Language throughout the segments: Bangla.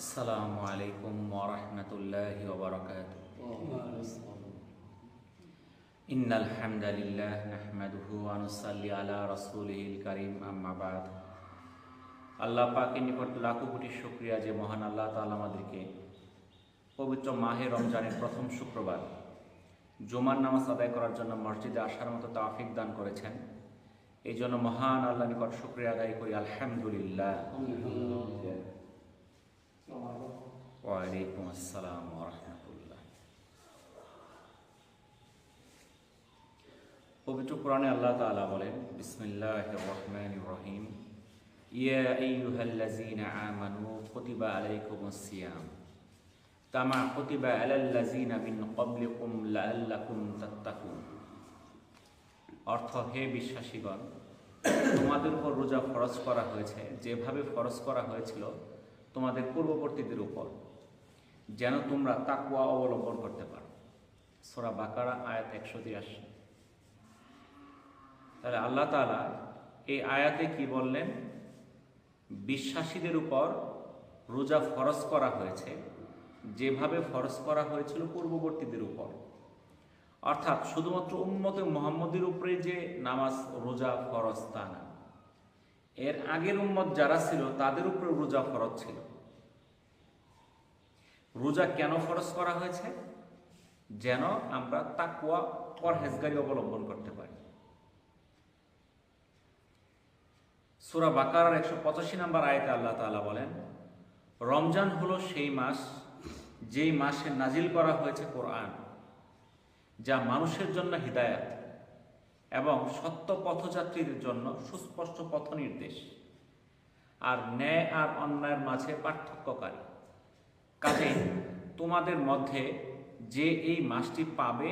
আসসালামু আলাইকুম ওয়া রাহমাতুল্লাহি ওয়া বারাকাতুহু। ইন্নাল হামদালিল্লাহ নাহমাদুহু ওয়া নুসাল্লি আলা রাসূলিহিল কারীম, আম্মা বাদ। আল্লাহ পাকের নিকট লাখো কোটি শুকরিয়া যে মহান আল্লাহ তাআলা আমাদেরকে পবিত্র মাহে রমজানের প্রথম শুক্রবার জুমার নামাজ আদায় করার জন্য মসজিদে আসার মতো তৌফিক দান করেছেন। এই জন্য মহান আল্লাহর নিকট শুকরিয়া আদায় করি, আলহামদুলিল্লাহ। ওয়ালাইকুম আসসালাম ওয়া রাহমাতুল্লাহ। পবিত্র কোরআনে আল্লাহ তাআলা বলেন, বিসমিল্লাহির রহমানির রহিম, ইয়া আইয়ুহাল্লাযীনা আমানু কুতিবা আলাইকুমুস সিয়াম কামা কুতিবা আলাল্লাযীনা মিন ক্বাবলিকুম লাআল্লাকুম তাত্তাকুন। অর্থ, হে বিশ্বাসীগণ, তোমাদের উপর রোজা ফরজ করা হয়েছে যেভাবে ফরজ করা হয়েছিল তোমাদের পূর্ববর্তীদের উপর, যেন তোমরা তাকওয়া অবলম্বন করতে পারো। সূরা বাকারা আয়াত 183। তাহলে আল্লাহ তাআলা এই আয়াতে কি বললেন? বিশ্বাসীদের উপর রোজা ফরজ করা হয়েছে যেভাবে ফরজ করা হয়েছিল পূর্ববর্তীদের উপর। অর্থাৎ শুধুমাত্র উম্মতে মুহাম্মদের উপরে যে নামাজ রোজা ফরজ তা না, এর আগের উম্মত যারা ছিল তাদের উপরে রোজা ফরজ ছিল। রোজা কেন ফরজ করা হয়েছে? যেন আমরা তাকওয়া পরহেজগারি অবলম্বন করতে পারি। সূরা বাকারার 185 নম্বর আয়াতে আল্লাহ তাআলা বলেন, রমজান হলো সেই মাস যেই মাসে নাজিল করা হয়েছে কোরআন, যা মানুষের জন্য হিদায়াত এবং সত্য পথযাত্রীদের জন্য সুস্পষ্ট পথ নির্দেশ আর ন্যায় আর অন্যায়ের মাঝে পার্থক্যকারী। কাজে তোমাদের মধ্যে যে এই মাসটি পাবে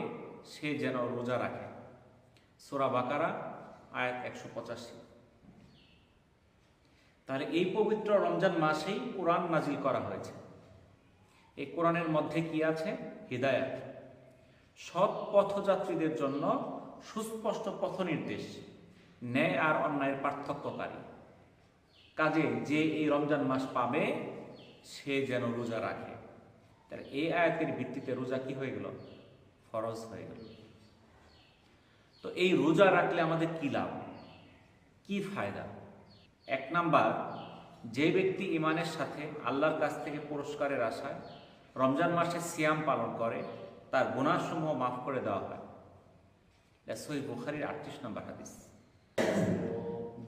সে যেন রোজা রাখে। সূরা বাকারা আয়াত 185। তাহলে এই পবিত্র রমজান মাসেই কোরআন নাজিল করা হয়েছে। এই কোরআনের মধ্যে কি আছে? হিদায়াত, সৎ পথযাত্রীদের জন্য সুস্পষ্ট পথ নির্দেশ, ন্যায় আর অন্যায়ের পার্থক্যকারী। কাজে যে এই রমজান মাস পাবে সে যেন রোজা রাখে। তার এই আয়াতের ভিত্তিতে রোজা কি হয়ে গেল? ফরজ হয়ে গেল। তো এই রোজা রাখলে আমাদের কি লাভ, কি ফায়দা? 1 নাম্বার, যে ব্যক্তি ঈমানের সাথে আল্লাহর কাছ থেকে পুরস্কারের আশায় রমজান মাসে সিয়াম পালন করে তার গুনাহসমূহ মাফ করে দেওয়া হয়। সহিহ বুখারীর 38 নম্বর হাদিস।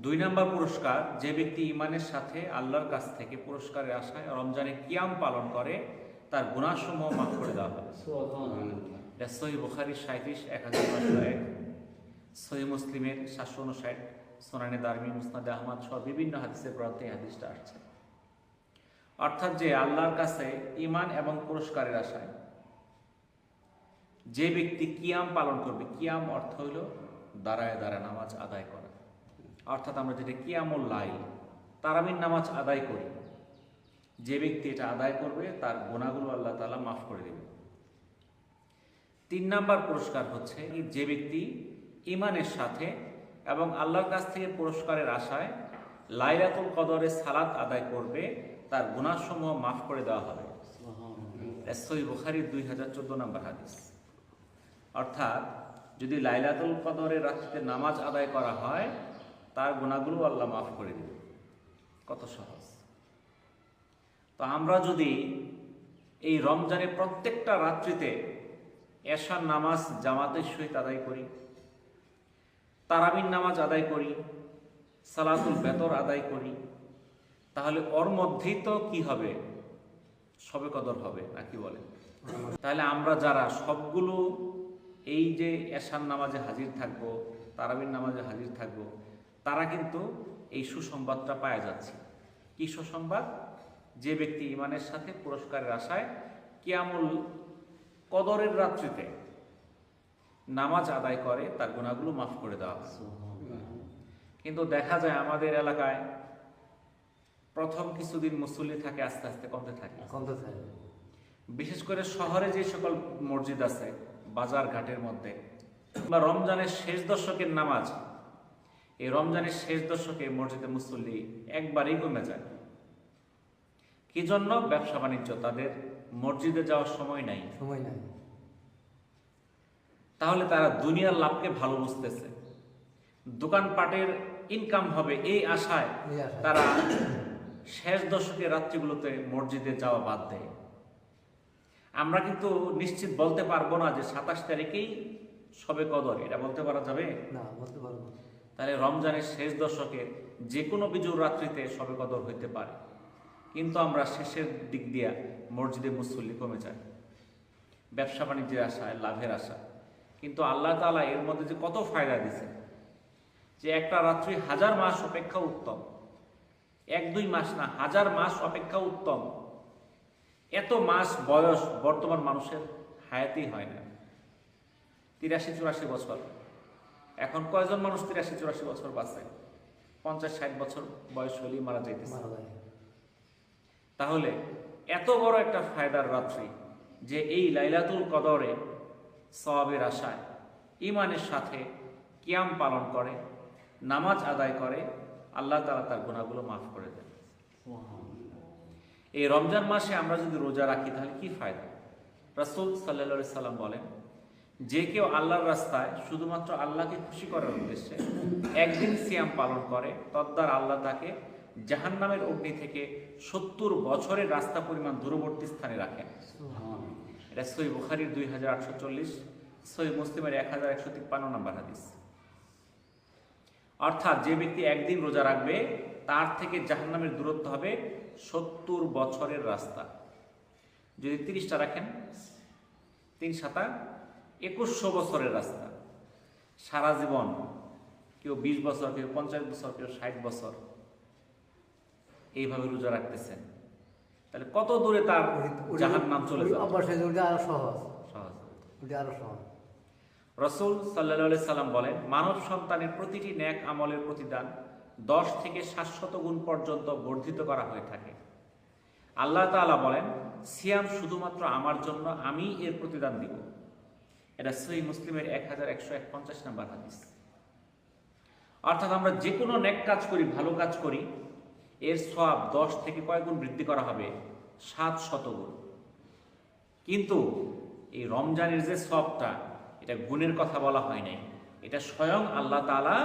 2 নাম্বার পুরস্কার, যে ব্যক্তি ঈমানের সাথে আল্লাহর কাছ থেকে পুরস্কারের আশায় রমজানে কিয়াম পালন করে তার গুনাহসমূহ মাফ করে দেওয়া হবে। সহিহ বুখারীর 37, 1001, সহিহ মুসলিমের 759, সুনানে দারমি, মুসনাদে আহমদ সহ বিভিন্ন হাদিসের গ্রন্থে এই হাদিসটা আসছে। অর্থাৎ যে আল্লাহর কাছে ঈমান এবং পুরস্কারের আশায় যে ব্যক্তি কিয়াম পালন করবে, কিয়াম অর্থ হইল দাঁড়ায় দাঁড়ায় নামাজ আদায় করা। অর্থাৎ আমরা যেটা কিয়ামুল লাইল, তারাবির নামাজ আদায় করি, যে ব্যক্তি এটা আদায় করবে তার গুনাহগুলো আল্লাহ তাআলা মাফ করে দেবে। 3 নাম্বার পুরস্কার হচ্ছে যে ব্যক্তি ঈমানের সাথে এবং আল্লাহর কাছ থেকে পুরস্কারের আশায় লাইলাতুল কদরে সালাত আদায় করবে তার গুনাহসমূহ মাফ করে দেওয়া হবে। সহিহ বুখারীর 2014 নম্বর হাদিস। অর্থাৎ যদি লাইলাতুল কদরের রাত্রিতে নামাজ আদায় করা হয় তার গুনাহগুলো আল্লাহ মাফ করে দেবে। কত সহজ! তো আমরা যদি এই রমজানের প্রত্যেকটা রাত্রিতে এশার নামাজ জামাতের সহিত আদায় করি, তারাবির নামাজ আদায় করি, সালাতুল বেতর আদায় করি, তাহলে ওর মধ্যেই তো কি হবে? শবে কদর হবে, নাকি বলে? তাহলে আমরা যারা সবগুলো এই যে এশার নামাজে হাজির থাকবো, তারাবির নামাজে হাজির থাকবো, তারা কিন্তু এই সুসংবাদটা পাওয়া যাচ্ছে। কি সুসংবাদ? যে ব্যক্তি ঈমানের সাথে পুরস্কারের আশায় কিয়ামুল কদরের রাত্রিতে নামাজ আদায় করে তার গুনাহগুলো মাফ করে দেওয়া হয়। কিন্তু দেখা যায় আমাদের এলাকায় প্রথম কিছুদিন মুসল্লি থাকে, আস্তে আস্তে কমতে থাকে। বিশেষ করে শহরে যে সকল মসজিদ আছে, বাজার ঘাটের মধ্যে, বা রমজানের শেষ দশকের নামাজ, এই রমজানের শেষ দশকে মসজিদে মুসল্লি একবারেই কমে যায়। কি জন্য? ব্যবসা বাণিজ্য, তাদের মসজিদে যাওয়ার সময় নাই। তাহলে তারা দুনিয়ার লাভকে ভালো বুঝতেছে, দোকানপাটের ইনকাম হবে এই আশায় তারা শেষ দশকের রাত্রিগুলোতে মসজিদে যাওয়া বাদ দেয়। আমরা কিন্তু নিশ্চিত বলতে পারবো না যে 27 তারিখেই শবে কদর, এটা বলতে পারা যাবে না, বলতে পারবো না। তাহলে রমজানের শেষ দশকে যে কোনো বিজুর রাত্রিতে শবে কদর হইতে পারে, কিন্তু আমরা শেষের দিক দিয়া মসজিদে মুসল্লি কমে যায় ব্যবসা বাণিজ্যের আশায়, লাভের আশা। কিন্তু আল্লাহ তাআলা এর মধ্যে যে কত ফায়দা দিছে, যে একটা রাত্রি 1000 মাস অপেক্ষা উত্তম, 1-2 মাস না, 1000 মাস অপেক্ষা উত্তম। এত মাস বয়স বর্তমান মানুষের হায়াতেই হয় না, 83-84 বছর। এখন কয়জন মানুষ 83-84 বছর বাঁচে? 50-60 বছর বয়স হলেই মারা যাইতেছে। তাহলে এত বড় একটা ফায়দার রাত্রি, যে এই লাইলাতুল কদরে সওয়াবের আশায় ঈমানের সাথে কিয়াম পালন করে, নামাজ আদায় করে, আল্লাহ তাআলা তার গুনাহগুলো মাফ করে দেন। এই রমজান মাসে আমরা যদি রোজা রাখি তাহলে কি ফায়দা? রাসূল সাল্লাল্লাহু আলাইহি সাল্লাম বলেন, যে কেউ আল্লাহর রাস্তায় শুধুমাত্র আল্লাহকে খুশি করার উদ্দেশ্যে একদিন সিয়াম পালন করে, তদ্বারা আল্লাহ তাকে জাহান্নামের অগ্নি থেকে 70 বছরের রাস্তা পরিমাণ দূরবর্তী স্থানে রাখেন। এটা সহিহ বুখারীর 2840, সহিহ মুসলিমের 1153 নম্বর হাদিস। অর্থাৎ যে ব্যক্তি একদিন রোজা রাখবে তার থেকে জাহান্নামের দূরত্ব হবে 70 বছরের রাস্তা। যদি 30টা রাখেন, 3-7 2100 বছরের রাস্তা। সারা জীবন কেউ 20 বছর, কেউ 50 বছর, কেউ 60 বছর এইভাবে রোজা রাখতেছেন, তাহলে কত দূরে তার জাহান্নাম চলে যাবে। রাসূল সাল্লাল্লাহু আলাইহি সাল্লাম বলেন, মানব সন্তানের প্রতিটি নেক আমলের প্রতিদান 10 থেকে 700 গুণ পর্যন্ত বর্ধিত করা হয়ে থাকে। আল্লাহ তাআলা বলেন, সিয়াম শুধুমাত্র আমার জন্য, আমি এর প্রতিদান দিব। এটা সহিহ মুসলিমের 1151 নম্বর হাদিস। অর্থাৎ আমরা যে কোনো নেক কাজ করি, ভালো কাজ করি, এর সওয়াব 10 থেকে কয় গুণ বৃদ্ধি করা হবে? 700 গুণ। কিন্তু এই রমজানের যে সওয়াবটা, এটা গুণের কথা বলা হয় নাই, এটা স্বয়ং আল্লাহ তাআলা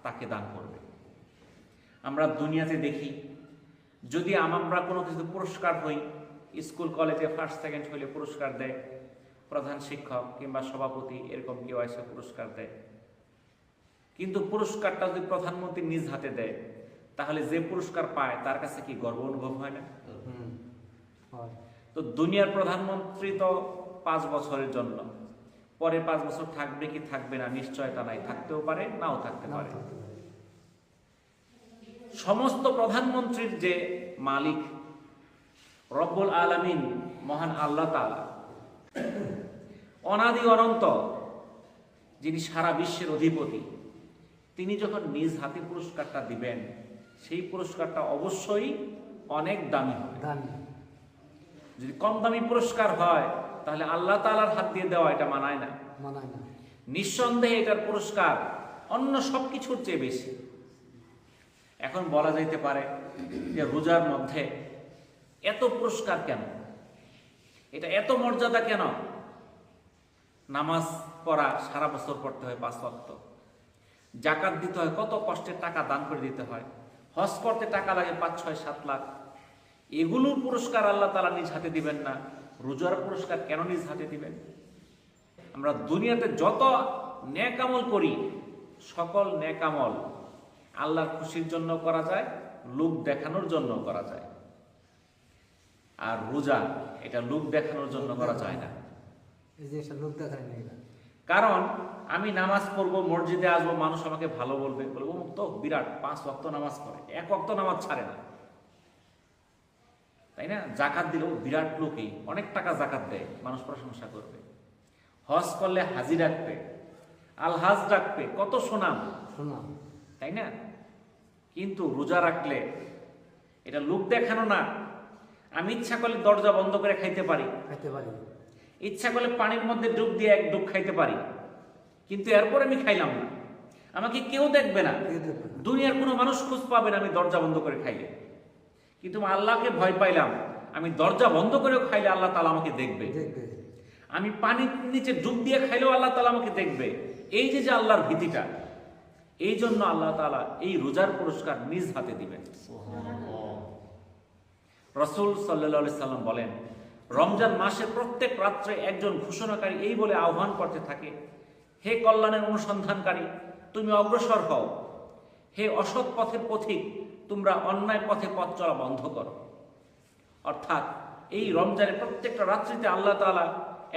তাকে দান করবে। আমরা দুনিয়াতে দেখি, যদি আমরা কোনো কিছু পুরস্কার হই, স্কুল কলেজে ফার্স্ট সেকেন্ড হইলে পুরস্কার দেয়, প্রধান শিক্ষক কিংবা সভাপতি এরকম কেউ এসে পুরস্কার দেয়। কিন্তু পুরস্কারটা যদি প্রধানমন্ত্রী নিজ হাতে দেয়, তাহলে যে পুরস্কার পায় তার কাছে কি গর্ব অনুভব হয় না? তো দুনিয়ার প্রধানমন্ত্রী তো 5 বছরের জন্য, পরে 5 বছর থাকবে কি থাকবে না নিশ্চয়তা নাই, থাকতেও পারে, নাও থাকতে পারে। সমস্ত প্রধানমন্ত্রীর যে মালিক রব্বুল আলামিন, মহান আল্লাহ তাআলা, অনাদি অনন্ত, যিনি সারা বিশ্বের অধিপতি, তিনি যখন নিজ হাতে পুরস্কারটা দিবেন, সেই পুরস্কারটা অবশ্যই অনেক দামি হবে। যদি কম দামি পুরস্কার হয় তাহলে আল্লাহ তাআলার হাত দিয়ে দেওয়া এটা মানায় না। নিঃসন্দেহে এটার পুরস্কার অন্য সবকিছুর চেয়ে বেশি। এখন বলা যাইতে পারে যে রোজার মধ্যে এত পুরস্কার কেন, এটা এত মর্যাদা কেন? নামাজ পড়া সারা বছর পড়তে হয় 5 ওয়াক্ত, জাকাত দিতে হয়, কত কষ্টের টাকা দান করে দিতে হয়, হজ করতে টাকা লাগে 5-6-7 লাখ, এগুলোর পুরস্কার আল্লাহ তাআলা নিজ হাতে দিবেন না, রোজার পুরস্কার কেন নিজ হাতে দিবেন? আমরা দুনিয়াতে যত নেক আমল করি, সকল নেক আমল আল্লাহর খুশির জন্য করা যায়, লোক দেখানোর জন্য করা যায়। আর রোজা এটা লোক দেখানোর জন্য করা যায় না। কারণ আমি নামাজ পড়বো, মসজিদে আসবো, মানুষ আমাকে ভালো বলবে, বলবো তো বিরাট 5 ওয়াক্ত নামাজ পড়ে, 1 ওয়াক্ত নামাজ ছাড়ে না, তাই না? জাকাত দিলেও বিরাট লোকই, অনেক টাকা জাকাত দেয়, মানুষ প্রশংসা করবে। হজ করলে হাজি রাখবে, আল হাজ রাখবে, কত সুনাম, তাই না? কিন্তু রোজা রাখলে এটা লোক দেখানো না। আমি ইচ্ছা করলে দরজা বন্ধ করে খাইতে পারি, ইচ্ছা করলে পানির মধ্যে ডুব দিয়ে 1 ডুব খাইতে পারি, কিন্তু এরপর আমি খাইলাম না, আমাকে কেউ দেখবে না, দুনিয়ার কোনো মানুষ খোঁজ পাবে না আমি দরজা বন্ধ করে খাইলে। কিন্তু আমি আল্লাহকে ভয় পাইলাম, আমি দরজা বন্ধ করেও খাইলে আল্লাহ তাআলা আমাকে দেখবে, আমি পানির নিচে ডুব দিয়ে খাইলেও আল্লাহ তাআলা আমাকে দেখবে। এই যে যে আল্লাহর ভীতিটা, এই জন্য আল্লাহ তাআলা এই রোজার পুরস্কার নিজ হাতে দিবেন। রাসূল সাল্লাল্লাহু আলাইহি সাল্লাম বলেন, রমজান মাসে প্রত্যেক রাত্রে একজন ঘোষণাকারী এই বলে আহ্বান করতে থাকে, হে কল্যাণের অনুসন্ধানকারী, তুমি অগ্রসর হও, হে অসৎ পথের পথিক, তোমরা অন্যায় পথে পথ চলা বন্ধ করো। অর্থাৎ এই রমজানের প্রত্যেকটা রাত্রিতে আল্লাহ তাআলা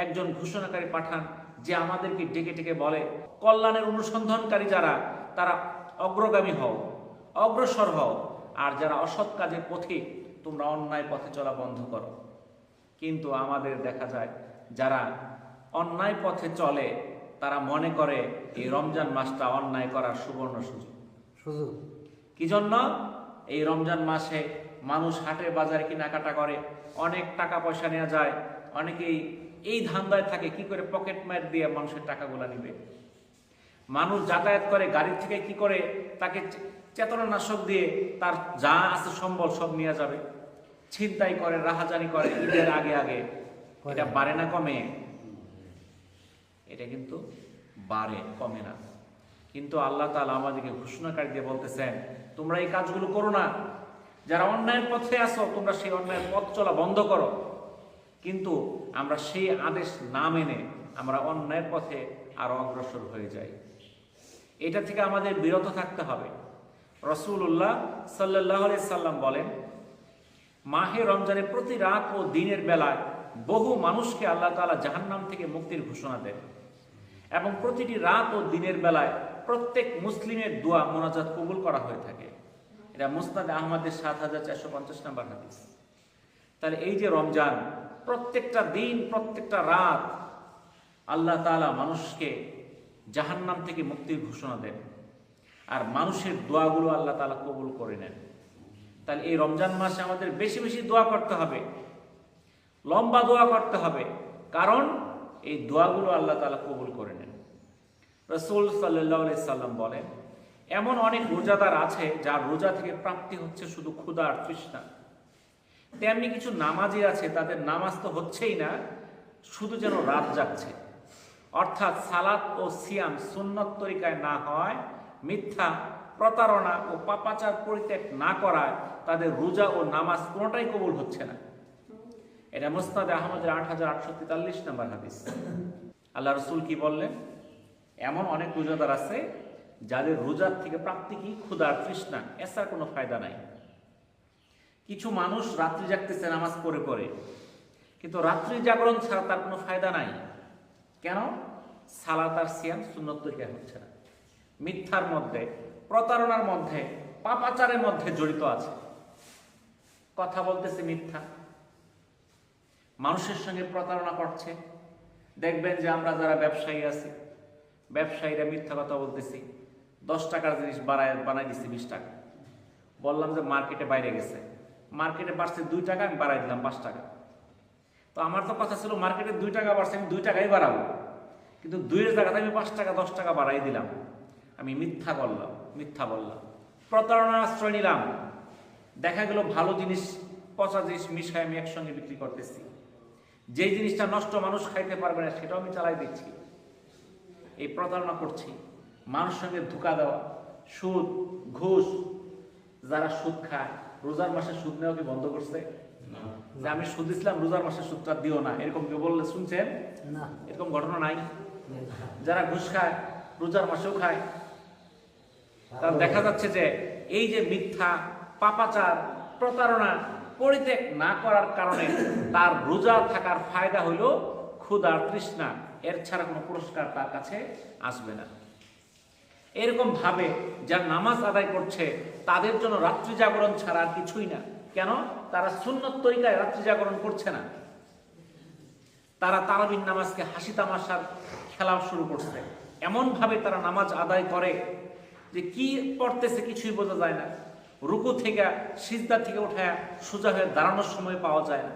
একজন ঘোষণাকারী পাঠান, যে আমাদেরকে ডেকে ডেকে বলে, কল্যাণের অনুসন্ধানকারী যারা, তারা অগ্রগামী হও, অগ্রসর হও, আর যারা অসৎ কাজের পথিক, তোমরা অন্যায় পথে চলা বন্ধ করো। কিন্তু আমাদের দেখা যায় যারা অন্যায় পথে চলে, তারা মনে করে এই রমজান মাসটা অন্যায় করার সুবর্ণ সুযোগ। কি জন্য? এই রমজান মাসে মানুষ হাটে বাজারে কেনাকাটা করে, অনেক টাকা পয়সা নেওয়া যায়, অনেকেই এই ধান্দায় থাকে কি করে পকেট মার দিয়ে মানুষের টাকাগুলো নিবে। মানুষ যাতায়াত করে গাড়ি থেকে কি করে তাকে চেতনানাশক দিয়ে তার যা আছে সম্বল সব নিয়ে যাবে। ছিনতাই করে, রাহাজানি করে ঈদের আগে আগে। এটা বাড়ে না কমে? এটা কিন্তু বাড়ে, কমে না। কিন্তু আল্লাহ তাআলা আমাদেরকে ঘোষণাকারী দিয়ে বলতেছেন, তোমরা এই কাজগুলো করো না, যারা অন্যায়ের পথে আসো তোমরা সেই অন্যায়ের পথ চলা বন্ধ করো। কিন্তু আমরা সেই আদেশ না মেনে আমরা অন্যায়ের পথে আরো অগ্রসর হয়ে যাই। এটা থেকে আমাদের বিরত থাকতে হবে। রাসূলুল্লাহ সাল্লাল্লাহু আলাইহি সাল্লাম বলেন, মাহে রমজানের প্রতি রাত ও দিনের বেলায় বহু মানুষকে আল্লাহ তাআলা জাহান্নাম থেকে মুক্তির ঘোষণা দেন, এবং প্রতিটি রাত ও দিনের বেলায় প্রত্যেক মুসলিমের দোয়া মোনাজাত কবুল করা হয়ে থাকে। এটা মুসনাদ আহমদের ৭,৪৫০ নম্বর হাদিস। তাহলে এই যে রমজান, প্রত্যেকটা দিন প্রত্যেকটা রাত আল্লাহ তাআলা মানুষকে জাহান্নাম থেকে মুক্তির ঘোষণা দেন, আর মানুষের দোয়াগুলো আল্লাহ তাআলা কবুল করে নেন। তাহলে এই রমজান মাসে আমাদের বেশি বেশি দোয়া করতে হবে, লম্বা দোয়া করতে হবে, কারণ এই দোয়াগুলো আল্লাহ তাআলা কবুল করে নেন। রাসূল সাল্লাল্লাহু আলাইহি সাল্লাম বলেন, এমন অনেক রোজাদার আছে যার রোজা থেকে প্রাপ্তি হচ্ছে শুধু ক্ষুধা আর তৃষ্ণা। তেমনি কিছু নামাজি আছে, তাদের নামাজ তো হচ্ছেই না, শুধু যেন রাত জাগছে। অর্থাৎ সালাত ও সিয়াম সুন্নত তরিকায় না হয়, মিথ্যা, প্রতারণা ও পাপাচার পরিত্যাগ না করায় তাদের রোজা ও নামাজ কোনোটাই কবুল হচ্ছে না। এটা মুসনাদে আহমদের ৮,৮৪৩ নম্বর হাদিস। আল্লাহ রাসূল কি বললেন? এমন অনেক রোজাদার আছে যাদের রোজার থেকে প্রাপ্তি কি? ক্ষুধার তৃষ্ণা, এছাড়া কোনো ফায়দা নাই। কিছু মানুষ রাত্রি জাগতেছে নামাজ পড়ে পড়ে, কিন্তু রাত্রি জাগরণ ছাড়া তার কোনো ফায়দা নাই। কেন? সালাত আর সিয়াম সুন্নত তরিকায় হচ্ছে না, মিথ্যার মধ্যে, প্রতারণার মধ্যে, পাপাচারের মধ্যে জড়িত আছে। কথা বলতেছে মিথ্যা, মানুষের সঙ্গে প্রতারণা করছে। দেখবেন যে আমরা যারা ব্যবসায়ী আছি, ব্যবসায়ীরা মিথ্যা কথা বলতেছি, 10 টাকার জিনিস বানাই দিচ্ছি 20 টাকা। বললাম যে মার্কেটে বাইরে গেছে, মার্কেটে বাড়ছে 2 টাকা, আমি বাড়াই দিলাম 5 টাকা। তো আমার তো কথা ছিল মার্কেটে 2 টাকা বাড়ছে, আমি 2 টাকাই বাড়াবো, কিন্তু 2-এর জায়গাতে আমি 5 টাকা 10 টাকা বাড়াই দিলাম। আমি মিথ্যা বললাম, প্রতারণার আশ্রয় নিলাম। দেখা গেল ভালো জিনিস পচা জিনিস মিশাই আমি একসঙ্গে বিক্রি করতেছি। যেই জিনিসটা নষ্ট মানুষ খাইতে পারবে না সেটাও আমি চালাই দিচ্ছি। এই প্রতারণা করছি, মানুষের সঙ্গে ধোঁকা দেওয়া, সুদ, ঘুষ। যারা সুদ খায়, রোজার মাসে সুদ নেওয়া কি বন্ধ করছে? যে আমি সুদ দিছিলাম, রোজার মাসে সুদটা দিও না, এরকম কেউ বললে শুনছেন? এরকম ঘটনা নাই। যারা ঘুষ খায়, রোজার মাসেও খায়। তার দেখা যাচ্ছে যে এই যে মিথ্যা, পাপাচার, প্রতারণা পরিত্যাগ না করার কারণে তার রোজা থাকার ফায়দা হলো ক্ষুধার তৃষ্ণা, এর ছাড়া কোনো পুরস্কার তার কাছে আসবে না। এরকম ভাবে যারা নামাজ আদায় করছে তাদের জন্য রাত্রি জাগরণ ছাড়া আর কিছুই না। কেন? তারা সুন্নত তরিকায় রাত্রি জাগরণ করছে না, তারা তারাবির নামাজকে হাসি তামাশার খেলা শুরু করছে। এমন ভাবে তারা নামাজ আদায় করে যে কি পড়তেছে কিছুই বোঝা যায় না। রুকু থেকে, সিজদা থেকে উঠে সোজা হয়ে দাঁড়ানোর সময় পাওয়া যায় না।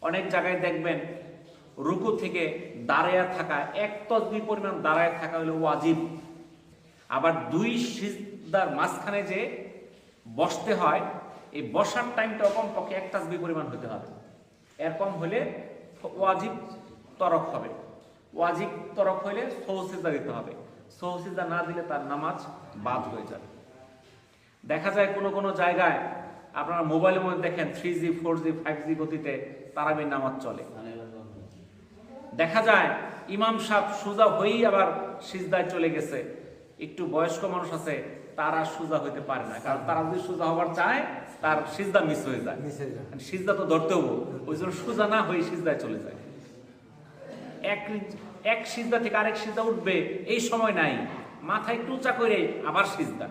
অনেক জায়গায় দেখবেন রুকু থেকে দাঁড়ায়া থাকা, 1 তাসবিহ পরিমাণ দাঁড়ায় থাকা হলো ওয়াজিব। আবার 2 সিজদার মাঝখানে যে বসতে হয়, এই বসার টাইমটা কমপক্ষে 1 তাসবিহ পরিমাণ হতে হবে। এর কম হলে ওয়াজিব তরক হবে, ওয়াজিব তরক হলে সহসিজদা দিতে হবে, সহসিজদা না দিলে তার নামাজ বাদ হয়ে যাবে। দেখা যায় কোনো কোনো জায়গায় আপনারা মোবাইলের মধ্যে দেখেন 3G 4G 5G গতিতে তারাবির নামাজ চলে। দেখা যায় ইমাম সাহেব সুজা হয়েই আবার সিজদায় চলে গেছে। একটু বয়স্ক মানুষ আছে, তারা সুজা হইতে পারে না, কারণ তারা যদি সুজা হবার চায় তার সিজদা মিস হয়ে যায়, সিজদা তো ধরতে হবো, ওই জন্য সুজা না হয়ে সিজদায় চলে যায়। এক সিজদা থেকে আরেক সিজদা উঠবে এই সময় নাই, মাথা একটু উঁচা করে আবার সিজদা,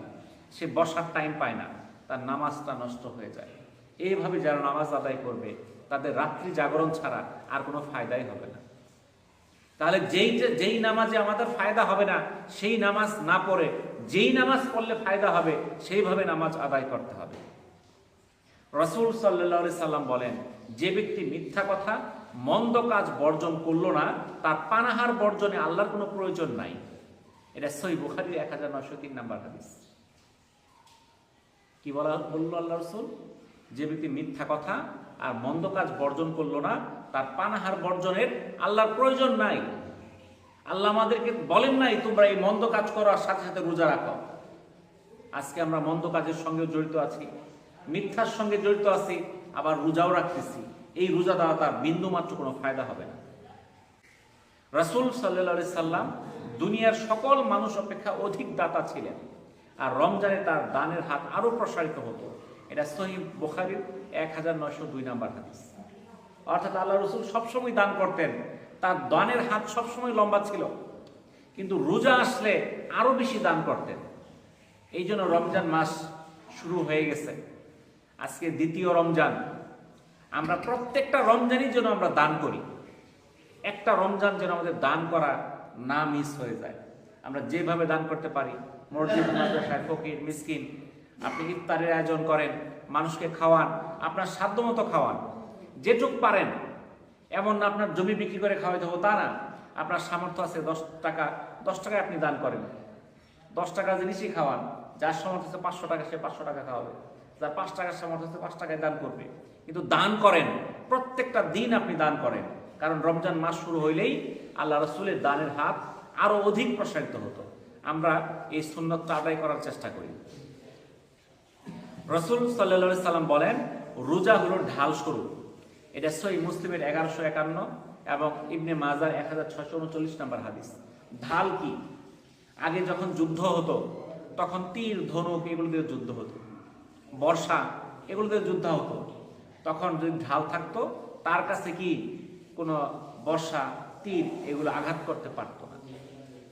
সে বসার টাইম পায় না, তার নামাজটা নষ্ট হয়ে যায়। এইভাবে যারা নামাজ আদায় করবে তাদের রাত্রি জাগরণ ছাড়া আর কোনো ফায়দাই হবে না। তাহলে যেই নামাজে আমাদের ফায়দা হবে না সেই নামাজ না পড়ে যেই নামাজ পড়লে ফায়দা হবে সেইভাবে নামাজ আদায় করতে হবে। রাসূল সাল্লাল্লাহু আলাইহি সাল্লাম বলেন, যে ব্যক্তি মিথ্যা কথা মন্দ কাজ বর্জন করলো না তার পানাহার বর্জনে আল্লাহর কোনো প্রয়োজন নাই। এটা সহিহ বুখারীর 1903 নম্বর হাদিস। কি বললো আল্লাহ রাসূল? যে ব্যক্তি মিথ্যা কথা আর মন্দ কাজ বর্জন করলো না তার পানাহার বর্জনের আল্লাহর প্রয়োজন নাই। আল্লাহ আমাদেরকে বলেন নাই তোমরা এই মন্দ কাজ করো আর সাথে সাথে রোজা রাখো। আজকে আমরা মন্দ কাজের সঙ্গে জড়িত আছি, মিথ্যার সঙ্গে জড়িত আছি, আবার রোজাও রাখতেছি। এই রোজা দ্বারা তার বিন্দু মাত্র কোনো ফায়দা হবে না। রাসূল সাল্লাল্লাহু আলাইহি সাল্লাম দুনিয়ার সকল মানুষ অপেক্ষা অধিক দাতা ছিলেন, আর রমজানে তার দানের হাত আরো প্রসারিত হতো। এটা সহিহ বুখারীর 1902 নম্বর হাদিস। অর্থাৎ আল্লাহ রাসূল সবসময় দান করতেন, তার দানের হাত সবসময় লম্বা ছিল, কিন্তু রোজা আসলে আরো বেশি দান করতেন। এই জন্য রমজান মাস শুরু হয়ে গেছে, আজকে দ্বিতীয় রমজান। আমরা প্রত্যেকটা রমজানই যেন আমরা দান করি, একটা রমজান যেন আমাদের দান করা না মিস হয়ে যায়। আমরা যেভাবে দান করতে পারি, মসজিদ মাদ্রাসায় ফকির মিসকিন, আপনি ইফতারের আয়োজন করেন, মানুষকে খাওয়ান, আপনার সাধ্যমতো খাওয়ান, যেটুক পারেন। এমন না আপনার জমি বিক্রি করে খাওয়াইতে হবে তা না, আপনার সামর্থ্য আছে 10 টাকায় আপনি দান করেন, 10 টাকা জিনিসই খাওয়ান। যার সামর্থ্য আছে 500 টাকা সে 500 টাকা খাওয়াবে, যার 5 টাকার সামর্থ্য আছে 5 টাকায় দান করবে। কিন্তু দান করেন, প্রত্যেকটা দিন আপনি দান করেন, কারণ রমজান মাস শুরু হইলেই আল্লাহ রাসূলের দানের হাত আরো অধিক প্রসারিত হতো। আমরা এই সুন্নতটা আদায় করার চেষ্টা করি। রাসূল সাল্লাল্লাহু আলাইহি সাল্লাম বলেন, রোজা হলো ঢাল স্বরূপ। এটা সহিহ মুসলিমের 1151 এবং ইবনে মাজার 1639 নম্বর হাদিস। ঢাল কি? আগে যখন যুদ্ধ হতো তখন তীর ধনুক এগুলো দিয়ে যুদ্ধ হতো, বর্ষা এগুলো দিয়ে যুদ্ধ হতো। তখন যদি ঢাল থাকতো তার কাছে কি কোনো বর্ষা তীর এগুলো আঘাত করতে পারতো না।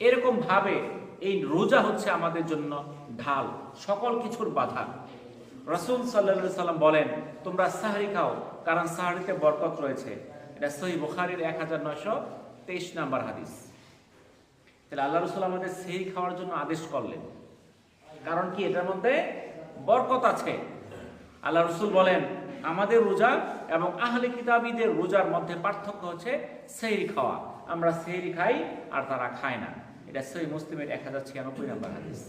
এরকম ভাবে এই রোজা হচ্ছে আমাদের জন্য ঢাল, সকল কিছুর বাধা। রাসূল সাল্লাল্লাহু আলাইহি সাল্লাম বলেন, তোমরা সাহরি খাও, কারণ সাহরিতে বরকত রয়েছে। এটা সহিহ বুখারীর 1923 নম্বর হাদিস। তাহলে আল্লাহ রাসূল আমাদের সেহরি খাওয়ার জন্য আদেশ করলেন, কারণ কি এটার মধ্যে বরকত আছে। আল্লাহ রাসূল বলেন, আমাদের রোজা এবং আহলে কিতাবীদের রোজার মধ্যে পার্থক্য হচ্ছে সেহরি খাওয়া। আমরা সেহরি খাই আর তারা খায় না। এটা সহিহ মুসলিমের 1096 নম্বর হাদিস।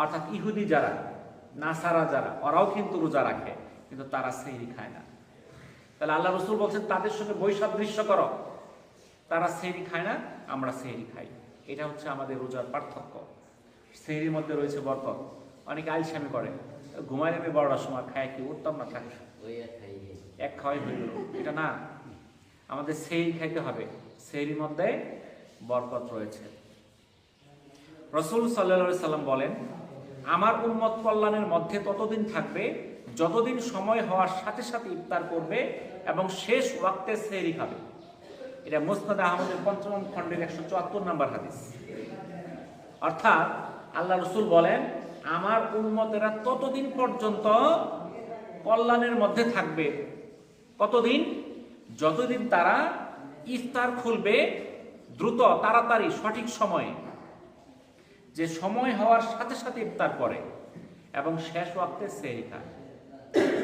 অর্থাৎ ইহুদি যারা, নাসারা যারা, ওরাও কিন্তু রোজা রাখে, কিন্তু তারা সেহরি খায় না। তাহলে আল্লাহ রাসূল বলছেন তাদের সঙ্গে বৈসাদৃশ্য করো, তারা সেহরি খায় না, আমরা সেহরি খাই। এটা হচ্ছে আমাদের রোজার পার্থক্য। সেহরির মধ্যে রয়েছে বরকত। অনেকে আলসামি করে, ঘুমাই নেবে 12টার সময়, খায় কি উঠতাম না, থাক এক খাওয়াই হয়ে গেল। এটা না, আমাদের সেহরি খাইতে হবে, সেহরির মধ্যে বরকত রয়েছে। রাসূল সাল্লাল্লাহু আলাইহি সাল্লাম বলেন, আমার উম্মত কল্যাণের মধ্যে ততদিন থাকবে যতদিন সময় হওয়ার সাথে সাথে ইফতার করবে এবং শেষ ওয়াক্তে সেহরি খাবে। এটা মুসনাদ আহমদের 5ম খণ্ডের 174 নম্বর হাদিস। অর্থাৎ আল্লাহ রাসূল বলেন, আমার উম্মতেরা ততদিন পর্যন্ত কল্যাণের মধ্যে থাকবে। কতদিন? যতদিন তারা ইফতার খুলবে দ্রুত, তাড়াতাড়ি, সঠিক সময়ে, যে সময় হওয়ার সাথে সাথে ইফতার করে এবং শেষ ওয়াক্তে সেহরি খায়।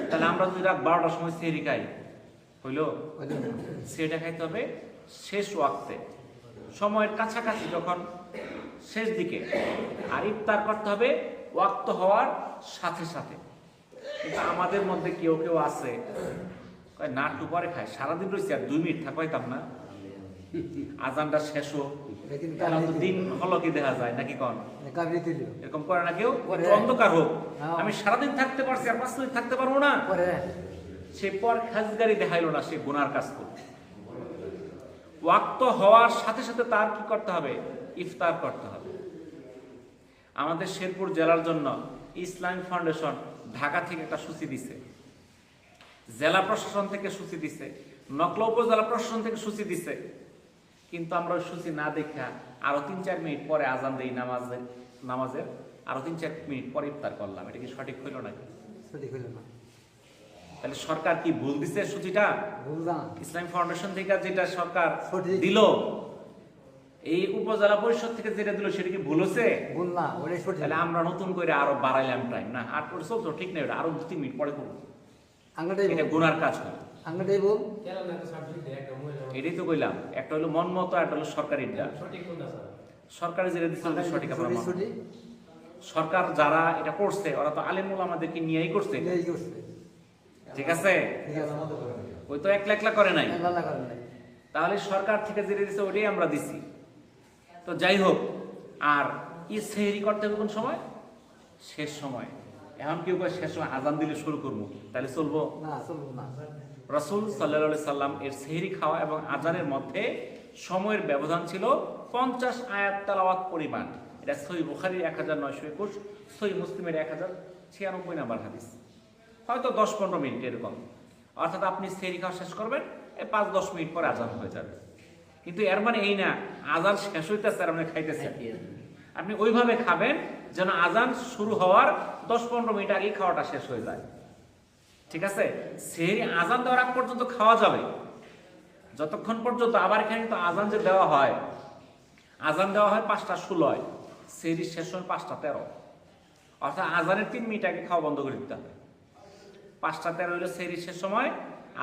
তাহলে আমরা যদি রাত 12টার সময় সেহরি খাই, হইল? সেটা খাইতে হবে শেষ ওয়াক্তে, সময়ের কাছাকাছি, যখন শেষ দিকে। আর ইফতার করতে হবে ওয়াক্ত হওয়ার সাথে সাথে। কিন্তু আমাদের মধ্যে কেউ কেউ আছে কয় না একটু পরে খায়, সারাদিন রয়েছে আর 2 মিনিট থাকাইতাম না, আজানটা শেষ হোক, দিন হলো কি দেখা যায় নাকি কন এরকম করে না কেউ, একটু অন্ধকার হোক, আমি সারাদিন থাকতে পারছি আর 5 মিনিট থাকতে পারবো না, সে পর খাজগারি দেখাইলো না, সে গুনার কাজ করবে। ওয়াক্ত হওয়ার সাথে সাথে তার কি করতে হবে? ইফতার করতে হবে। আমাদের শেরপুর জেলার জন্য ইসলামিক ফাউন্ডেশন ঢাকা থেকে একটা সূচি দিছে, জেলা প্রশাসন থেকে সূচি দিছে, নকলা উপজেলা প্রশাসন থেকে সূচি দিছে, কিন্তু আমরা ওই সূচি না দেখা আরো 3-4 মিনিট পরে আজান দেই নামাজের আরো 3-4 মিনিট পরে ইফতার করলাম। এটা কি সঠিক হইল নাকি? সঠিক হইল না। তাহলে সরকার কি ভুল দিছে সূচিটা? ইসলামিক ফাউন্ডেশন থেকে যেটা সরকার দিল, এই উপজেলা পরিষদ থেকে যেটা দিল, সেটা কি ভুল হচ্ছে? ভুল না, ওটাই সঠিক। তাহলে আমরা নতুন করে আরো বাড়াইলাম টাইম, না 8 করে চলতো, ঠিক না, আরো 2-3 মিনিট পরে করবো, এটা গুনার কাজ হয়। আঙ্গাটাই বল, এটাই তো কইলাম, একটা হলো মন মতো, একটা হলো সরকারি। সরকারি যেটা দিচ্ছে সঠিক, সরকার যারা এটা করছে ওরা তো আলেম ওলামাদেরকে নিয়েই করছে, ঠিক আছে, ওই তো একলা একলা করে নাই। তাহলে সরকার থেকে যেটা দিচ্ছে ওটাই আমরা দিছি। তো যাই হোক, আর ই সেহরি করতে হবে কোন সময়? শেষ সময়। এখন কেউ শেষ সময় আজান দিলে শুরু করবো, তাহলে চলবো না? চলবো না। রাসূল সাল্লাল্লাহু আলাইহি সাল্লাম এর সেহরি খাওয়া এবং আজানের মধ্যে সময়ের ব্যবধান ছিল 50 আয়াত তেলাওয়াত পরিমাণ। এটা সহিহ বুখারীর 1921, সহিহ মুসলিমের 1096 নম্বর হাদিস। হয়তো 10-15 মিনিট এরকম, অর্থাৎ আপনি সেহরি খাওয়া শেষ করবেন, 5-10 মিনিট পরে আজান হয়ে যাবে। কিন্তু এর মানে এই না আজান শেষ হইতেছে আর আপনি খাইতেছেন। আপনি ওইভাবে খাবেন যেন আজান শুরু হওয়ার 10-15 মিনিট আগেই খাওয়াটা শেষ হয়ে যায়, ঠিক আছে? সেহরি আজান দেওয়ার আগ পর্যন্ত খাওয়া যাবে, যতক্ষণ পর্যন্ত, আবার এখানে কিন্তু আজান যে দেওয়া হয়, আজান দেওয়া হয় 5:16, সেহরি শেষ হয় 5:13, অর্থাৎ আজানের 3 মিনিট আগে খাওয়া বন্ধ করে দিতে হবে। 5:13 হইলো সেহরি শেষ সময়,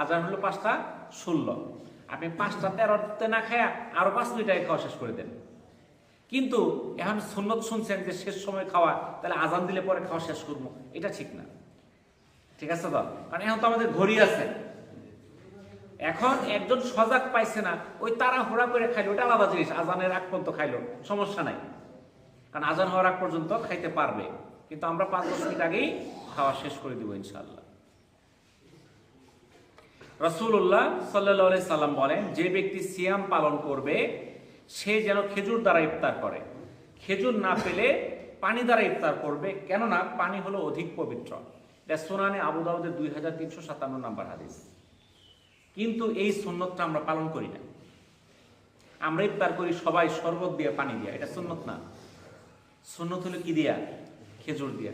আজান হলো 5:16। আপনি 5:13 না খায়া আরো 5 মিনিট আগে খাওয়া শেষ করে দেন। কিন্তু এখন সুন্নত শুনছেন যে শেষ সময় খাওয়া, তাহলে আজান দিলে পরে খাওয়া শেষ করবো, এটা ঠিক না, ঠিক আছে তো? কারণ এখন তো আমাদের ঘড়ি আছে, এখন একজন সজাগ পাইছে না, ওই তাড়াহুড়া করে খাইলো, ওটা আলাদা জিনিস। আজানের আগ পর্যন্ত খাইলো সমস্যা নাই, কারণ আজান হওয়ার আগ পর্যন্ত খাইতে পারবে, কিন্তু আমরা 5-10 মিনিট আগেই খাওয়া শেষ করে দিব ইনশাআল্লাহ। রাসূলুল্লাহ সাল্লাল্লাহু আলাইহি সাল্লাম বলেন, যে ব্যক্তি সিয়াম পালন করবে সে যেন খেজুর দ্বারা ইফতার করে, খেজুর না পেলে পানি দ্বারা ইফতার করবে, কেননা পানি হলো অধিক পবিত্র। এটা সুনানে আবু দাউদের 2357 নম্বর হাদিস। কিন্তু এই সুন্নতটা আমরা পালন করি না। আমরা ইফতার করি সবাই শরবত দিয়ে, পানি দিয়ে, এটা সুন্নত না। সুন্নত হলো কি দিয়া? খেজুর দিয়া।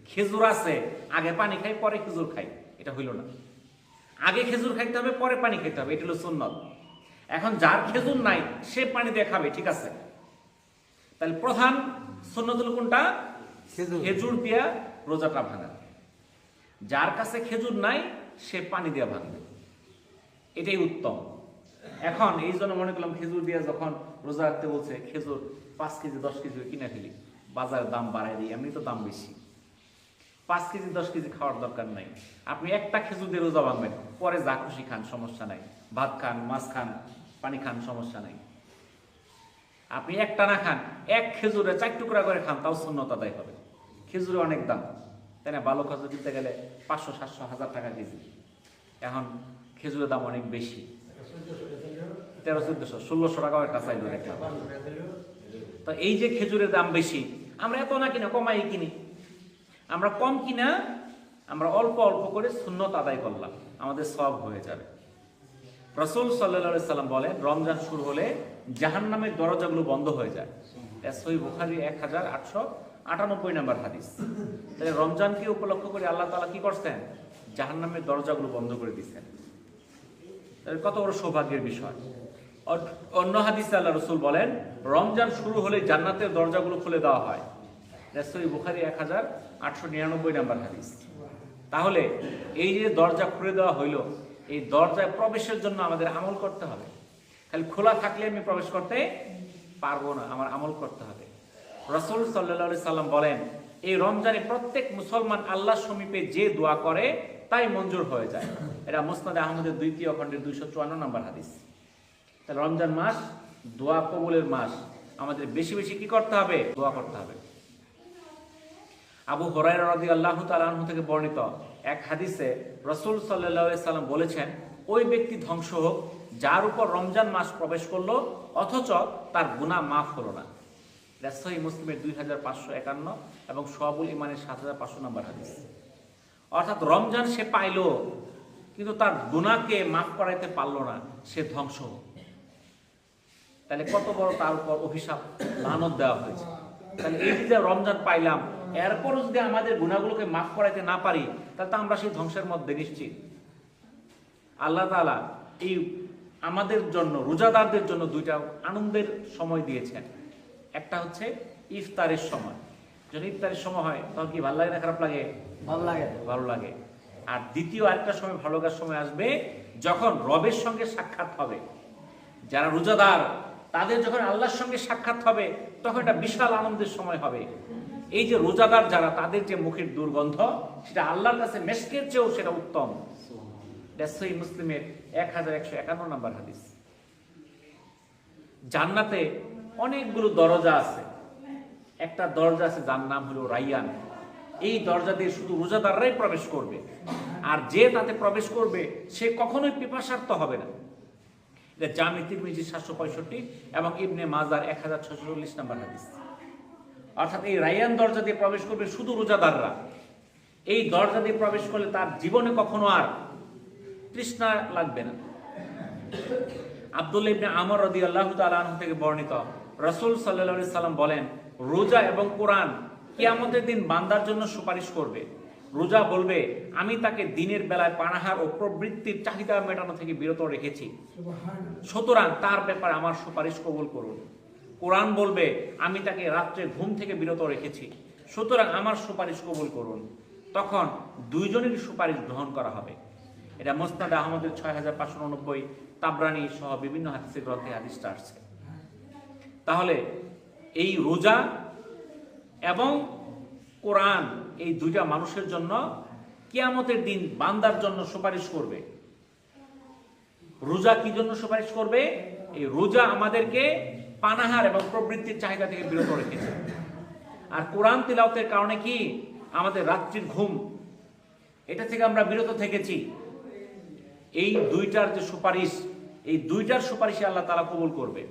খেজুর আছে, আগে পানি খাই পরে খেজুর খাই, এটা হইল না। আগে খেজুর খাইতে হবে পরে পানি খাইতে হবে, এটা হলো সুন্নত। এখন যার খেজুর নাই সে পানি দিয়ে খাবে, ঠিক আছে? তাহলে প্রধান সুন্নত হলো কোনটা? খেজুর দিয়া রোজাটা ভাঙা। যার কাছে খেজুর নাই সে পানি দিয়া ভাঙবে, এটাই উত্তম। এখন এই জন্য মনে করলাম খেজুর দিয়া যখন রোজা রাখতে বলছে, খেজুর 5 কেজি 10 কেজি কিনে ফেলি, বাজারের দাম বাড়াই দিই, এমনি তো দাম বেশি। 5 কেজি 10 কেজি খাওয়ার দরকার নাই। আপনি একটা খেজুর দিয়ে রোজা ভাঙবেন, পরে যা খুশি খান, সমস্যা নাই। ভাত খান, মাছ খান, পানি খান, সমস্যা নাই। আপনি একটা না খান, এক খেজুরে 4 টুকরা করে খান, তাও সুন্নত আদায় হবে। খেজুরে অনেক দাম, তাই না? ভালো খেজুর কিনতে গেলে 500, 700, 1000 টাকা কেজি। এখন খেজুরের দাম অনেক বেশি, 1300, 1400, 1600 টাকাও একটা চাইলো দেখলাম। তো এই যে খেজুরের দাম বেশি, আমরা এত না কিনা, কমাই কিনি। আমরা কম কিনা, আমরা অল্প অল্প করে সুন্নত আদায় করলাম, আমাদের সওয়াব হয়ে যাবে। রাসূল সাল্লাল্লাহু আলাইহি সাল্লাম বলেন, রমজান শুরু হলে জাহান্নামের দরজাগুলো বন্ধ হয়ে যায়। সহিহ বুখারী 1898 নম্বর হাদিস। তাহলে রমজানকে উপলক্ষ করে আল্লাহ তাআলা কি করছেন? জাহান্নামের দরজাগুলো বন্ধ করে দিয়েছেন। তাহলে কত বড় সৌভাগ্যের বিষয়। অন্য হাদিসে আল্লাহ রাসূল বলেন, রমজান শুরু হলে জান্নাতের দরজাগুলো খুলে দেওয়া হয়। সহিহ বুখারী 1899 নম্বর হাদিস। তাহলে এই যে দরজা খুলে দেওয়া হইল, এই দরজায় প্রবেশের জন্য আমাদের আমল করতে হবে। খালি খোলা থাকলে আমি প্রবেশ করতে পারবো না, আমার আমল করতে হবে। রাসূল সাল্লাল্লাহু আলাইহি সাল্লাম বলেন, এই রমজানে প্রত্যেক মুসলমান আল্লাহর সমীপে যে দোয়া করে তাই মঞ্জুর হয়ে যায়। এটা মুসনাদে আহমদের 2য় খণ্ডের 254 নম্বর হাদিস। তাহলে রমজান মাস দোয়া কবুলের মাস, আমাদের বেশি বেশি কি করতে হবে? দোয়া করতে হবে। আবু হুরায়রা রাদিয়াল্লাহু তাআলা আনহু থেকে বর্ণিত এক হাদিসে রাসূল সাল্লাল্লাহু আলাইহি সাল্লাম বলেছেন, ওই ব্যক্তি ধ্বংস হোক যার উপর রমজান মাস প্রবেশ করলো অথচ তার গুনাহ মাফ হলো না। এটা সহিহ মুসলিমের 2551 এবং শুআবুল ঈমানের 7500 নম্বর হাদিস। অর্থাৎ রমজান সে পাইলো কিন্তু তার গুনাহকে মাফ করাইতে পারলো না, সে ধ্বংস হোক। তাহলে কত বড় তার উপর অভিশাপ, লানত দেওয়া হয়েছে। তাহলে এই যে রমজান পাইলাম, এরপরও যদি আমাদের গুনাহগুলোকে মাফ করাইতে না পারি, তাহলে তো আমরা সেই ধ্বংসের মধ্যে নিশ্চিত। আল্লাহ তাআলা এই আমাদের জন্য, রোজাদারদের জন্য 2টা আনন্দের সময় দিয়েছেন। একটা হচ্ছে ইফতারের সময়। যখন ইফতারের সময় হয় তখন কি ভালো লাগে না খারাপ লাগে? ভালো লাগে। ভালো লাগে। আর দ্বিতীয় একটা সময়, ভালো লাগার সময় আসবে যখন রবের সঙ্গে সাক্ষাৎ হবে। যারা রোজাদার তাদের যখন আল্লাহর সঙ্গে সাক্ষাৎ হবে তখন একটা বিশাল আনন্দের সময় হবে। এই যে রোজাদার যারা, তাদের যে মুখের দুর্গন্ধ, সেটা আল্লাহর কাছে মেশকের চেয়েও সেটা উত্তম। সহিহ মুসলিমের 1151 নম্বর হাদিস। জান্নাতে অনেকগুলো দরজা আছে। একটা দরজা আছে যার নাম হলো রাইয়ান। এই দরজা দিয়ে শুধু রোজাদাররাই প্রবেশ করবে, আর যে তাতে প্রবেশ করবে সে কখনোই পিপাসার্ত হবে না। এটা জামি তিরমিজি 765 এবং ইবনে মাজার 1640 নম্বর হাদিস। অর্থাৎ এই রাইয়ান দরজা দিয়ে প্রবেশ করবে শুধু রোজাদাররা। এই দরজা দিয়ে প্রবেশ করলে তার জীবনে কখনো আর তৃষ্ণা লাগবে না। আব্দুল্লাহ ইবনে আমর রাদিয়াল্লাহু তাআলা আনহু থেকে বর্ণিত, রাসূল সাল্লাল্লাহু আলাইহি সাল্লাম বলেন, রোজা এবং কোরআন কিয়ামতের দিন বান্দার জন্য সুপারিশ করবে। রোজা বলবে, আমি তাকে দিনের বেলায় পানাহার ও প্রবৃত্তির চাহিদা মেটানো থেকে বিরত রেখেছি, সুতরাং তার ব্যাপারে আমার সুপারিশ কবুল করুন। কোরআন বলবে, আমি তাকে রাত্রে ঘুম থেকে বিরত রেখেছি, সুতরাং আমার সুপারিশ কবুল করুন। তখন দুইজনের সুপারিশ গ্রহণ করা হবে। এটা মুসনাদ আহমদের 6599, তাবরানী সহ বিভিন্ন হাদিসের গ্রন্থে হাদিসটা আসছে। তাহলে এই রোজা এবং কোরআন এই 2টা মানুষের জন্য কিয়ামতের দিন বান্দার জন্য সুপারিশ করবে। রোজা কি জন্য সুপারিশ করবে? এই রোজা আমাদেরকে পানাহার এবং প্রবৃত্তির চাহিদা থেকে বিরত রেখেছে। আর কোরআন তিলাওয়াতের কারণে কি আমাদের রাত্রির ঘুম, এটা থেকে আমরা বিরত থেকেছি। এই 2টার যে সুপারিশ, এই 2টার সুপারিশে আল্লাহ তাআলা কবুল করবে।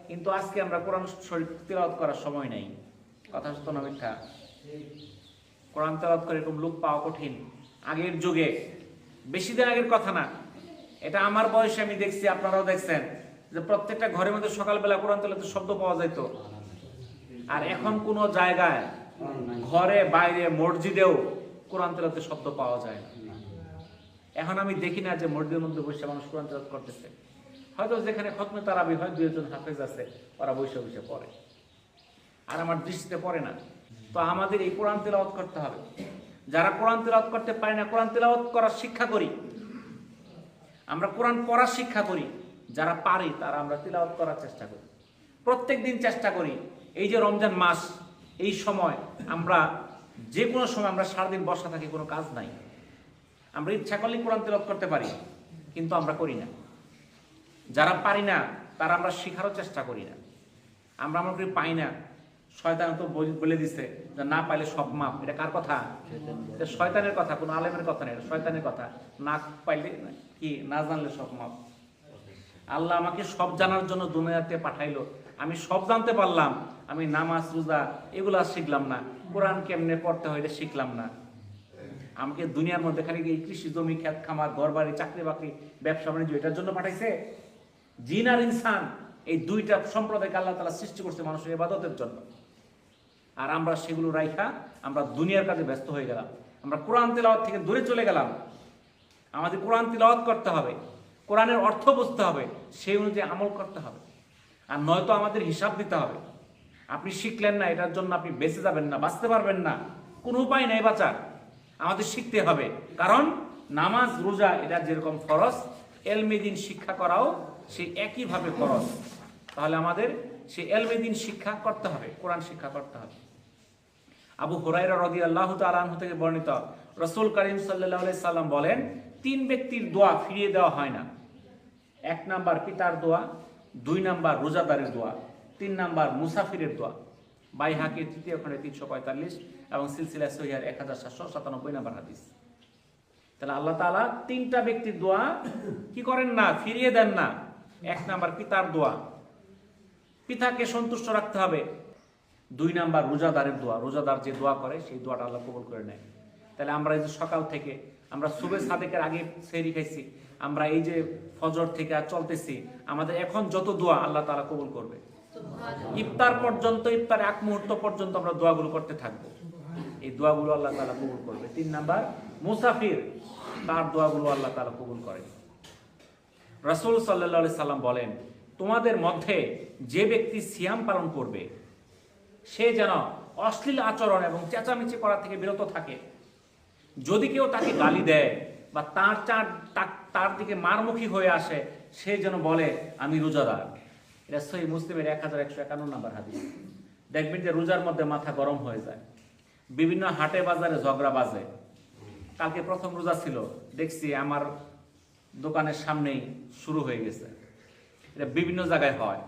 কিন্তু আজকে আমরা কোরআন শরীফ তিলাওয়াত করার সময় নেই। কথা সত্য না মিথ্যা? কোরআন তিলাওয়াত করে এরকম লোক পাওয়া কঠিন। আগের যুগে, বেশি দিন আগের কথা না, এটা আমার বয়সে আমি দেখছি, আপনারাও দেখছেন, যে প্রত্যেকটা ঘরের মধ্যে সকালবেলা কোরআন তিলাওয়াতের শব্দ পাওয়া যেত। আর এখন কোন জায়গায়, ঘরে বাইরে মসজিদেও কোরআন তিলাওয়াতের শব্দ পাওয়া যায় না। এখন আমি দেখি না যে মসজিদের মধ্যে বসে মানুষ কোরআন তিলাওয়াত করতেছে। হয়তো যেখানে খতমে তারাবি হয়, 2জন হাফেজ আছে, ওরা বসে বসে পড়ে, আর আমার দৃষ্টিতে পড়ে না। তো আমাদের এই কোরআন তিলাওয়াত করতে হবে। যারা কোরআন তিলাওয়াত করতে পারে না, কোরআন তিলাওয়াত করার শিক্ষা করি। আমরা কোরআন পড়ার শিক্ষা করি। যারা পারি তারা আমরা তিলাওয়াত করার চেষ্টা করি, প্রত্যেক দিন চেষ্টা করি। এই যে রমজান মাস, এই সময় আমরা যে কোনো সময় আমরা সারাদিন বসা থাকি, কোনো কাজ নাই, আমরা ইচ্ছা করলে কোরআন তিলাওয়াত করতে পারি, কিন্তু আমরা করি না। যারা পারি না তারা আমরা শেখারও চেষ্টা করি না। আমরা মনে করি পাই না, শয়তান তো বলে দিচ্ছে যে না পাইলে সব মাপ। এটা কার কথা? এটা শয়তানের কথা, কোনো আলেমের কথা নেই, এটা শয়তানের কথা। না পাইলে কি, না জানলে সব মাপ। আল্লাহ আমাকে সব জানার জন্য দুনিয়াতে পাঠাইলো, আমি সব জানতে পারলাম, আমি নামাজ রোজা এগুলা শিখলাম না, কোরআন কেমনে পড়তে হয় এটা শিখলাম না। আমাকে দুনিয়ার মধ্যে খালি এই কৃষি জমি, খেত খামার, ঘর বাড়ি, চাকরি বাকরি, ব্যবসা বাণিজ্য, এটার জন্য পাঠাইছে? জিন আর ইনসান, এই 2টা সম্প্রদায়কে আল্লাহ তাআলা সৃষ্টি করছে মানুষের ইবাদতের জন্য। আর আমরা সেগুলো রাইখা আমরা দুনিয়ার কাজে ব্যস্ত হয়ে গেলাম। আমরা কোরআন তিলাওয়াত থেকে দূরে চলে গেলাম। আমাদের কোরআন তিলাওয়াত করতে হবে, কোরআনের অর্থ বুঝতে হবে, সেই অনুযায়ী আমল করতে হবে। আর নয়তো আমাদের হিসাব দিতে হবে। আপনি শিখলেন না, এটার জন্য আপনি বেঁচে যাবেন না, বাঁচতে পারবেন না, কোনো উপায় নেই বাঁচার। আমাদের শিখতে হবে, কারণ নামাজ রোজা এটা যেরকম ফরজ, এলমে দ্বীন শিক্ষা করাও সেই একইভাবে ফরজ। তাহলে আমাদের সেই এলমে দ্বীন শিক্ষা করতে হবে, কোরআন শিক্ষা করতে হবে। আবু হুরায়রা রাদিয়াল্লাহু তাআলা আনহু থেকে বর্ণিত, রাসূল করিম সাল্লাল্লাহু আলাইহি সাল্লাম বলেন, 3 ব্যক্তির দোয়া ফিরিয়ে দেওয়া হয় না। 1 নাম্বার পিতার দোয়া, 2 নাম্বার রোজাদারের দোয়া, 3 নাম্বার মুসাফিরের দোয়া। বাইহাকির 3য় খণ্ডে 345 এবং সিলসিলা সহিহার 1797 নাম্বার হাদিস। তাহলে আল্লাহ তাআলা 3টা ব্যক্তির দোয়া কি করেন না, ফিরিয়ে দেন না। 1 নাম্বার পিতার দোয়া, পিতাকে সন্তুষ্ট রাখতে হবে। 2 নাম্বার রোজাদারের দোয়া, রোজাদার যে দোয়া করে সেই দোয়াটা আল্লাহ কবুল করে নেয়। তাহলে আমরা এই যে সকাল থেকে আমরা সুবে সাদেকের আগে সেহরি খাইছি, আমরা এই যে ফজর থেকে আর চলতেছি, আমাদের এখন যত দোয়া আল্লাহ তাআলা কবুল করবে। ইফতার পর্যন্ত, ইফতার এক মুহূর্ত পর্যন্ত আমরা দোয়াগুলো করতে থাকবো, এই দোয়াগুলো আল্লাহ তাআলা কবুল করবে। 3 নাম্বার মুসাফির, তার দোয়াগুলো আল্লাহ তাআলা কবুল করে। রাসূল সাল্লাল্লাহু আলাইহি সাল্লাম বলেন, তোমাদের মধ্যে যে ব্যক্তি সিয়াম পালন করবে সে যেন অশ্লীল আচরণ এবং চেঁচামেচি করা থেকে বিরত থাকে। যদি কেউ তাকে গালি দেয় বা তার দিকে মারমুখী হয়ে আসে, সে যেন বলে আমি রোজাদার। এটা সহিহ মুসলিমের 1151 নাম্বার হাদিস। দেখবেন যে রোজার মধ্যে মাথা গরম হয়ে যায়, বিভিন্ন হাটে বাজারে ঝগড়া বাজে। কালকে প্রথম রোজা ছিল, দেখছি আমার দোকানের সামনেই শুরু হয়ে গেছে। এটা বিভিন্ন জায়গায় হয়,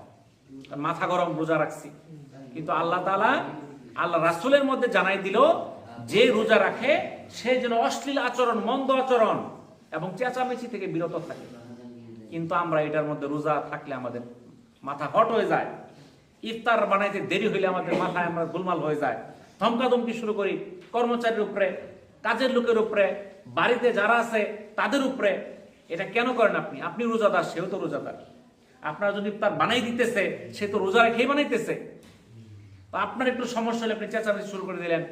মাথা গরম রোজা রাখছি। কিন্তু আল্লাহ তাআলা আল্লাহ রাসূলের মধ্যে জানাই দিল, যে রোজা রাখে সে যেন অশ্লীল আচরণ, মন্দ আচরণ এবং চেঁচামেচি থেকে বিরত থাকে। কিন্তু আমরা এটার মধ্যে রোজা থাকলে আমাদের মাথা হট হয়ে যায়, ইফতার বানাইতে দেরি হইলে আমাদের মাথায় আমরা গোলমাল হয়ে যায়, ধমকাধমকি শুরু করি কর্মচারীর উপরে, কাজের লোকের উপরে, বাড়িতে যারা আছে তাদের উপরে। এটা কেন করেন আপনি? আপনি রোজাদার, সেও তো রোজাদার। আপনার যদি ইফতার বানাই দিতেছে, সে তো রোজা রেখেই বানাইতেছে। তো আপনার একটু সমস্যা হলে আপনি চেঁচামেচি শুরু করে দিলেন,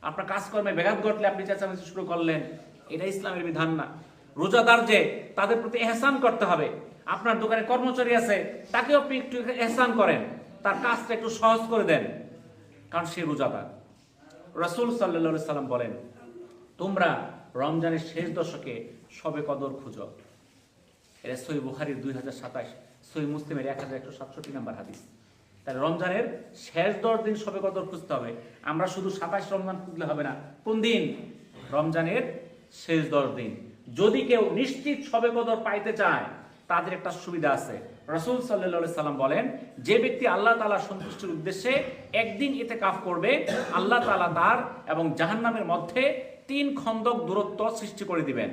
আপনার কাজকর্মে ব্যাঘাত ঘটলে আপনি চেঁচামেচি শুরু করলেন। এটা ইসলামের বিধান না। রোজাদার যে, তাদের প্রতি ইহসান করতে হবে। আপনার দোকানে কর্মচারী আছে, তাকেও আপনি একটু ইহসান করেন, তার কাজটা একটু সহজ করে দেন, কারণ সে রোজাদার। রাসূল সাল্লাল্লাহু আলাইহি সাল্লাম বলেন, তোমরা রমজানের শেষ দশকে শবে কদর খুঁজো। এটা সহিহ বুখারীর 2027, সহিহ মুসলিমের 1167 নাম্বার হাদিস। তাহলে রমজানের শেষ 10 দিন শবে কদর খুঁজতে হবে। আমরা শুধু 27 রমজান খুঁজলে হবে না। কোন দিন? রমজানের শেষ 10 দিন। যদি কেউ নিশ্চিত শবে কদর পাইতে চায়, তাদের একটা সুবিধা আছে। রাসূল সাল্লাল্লাহু আলাইহি সাল্লাম বলেন, যে ব্যক্তি আল্লাহ তাআলার সন্তুষ্টির উদ্দেশ্যে একদিন ইতিকাফ করবে, আল্লাহ তাআলা তার এবং জাহান্নামের মধ্যে 3 খন্দক দূরত্ব সৃষ্টি করে দিবেন।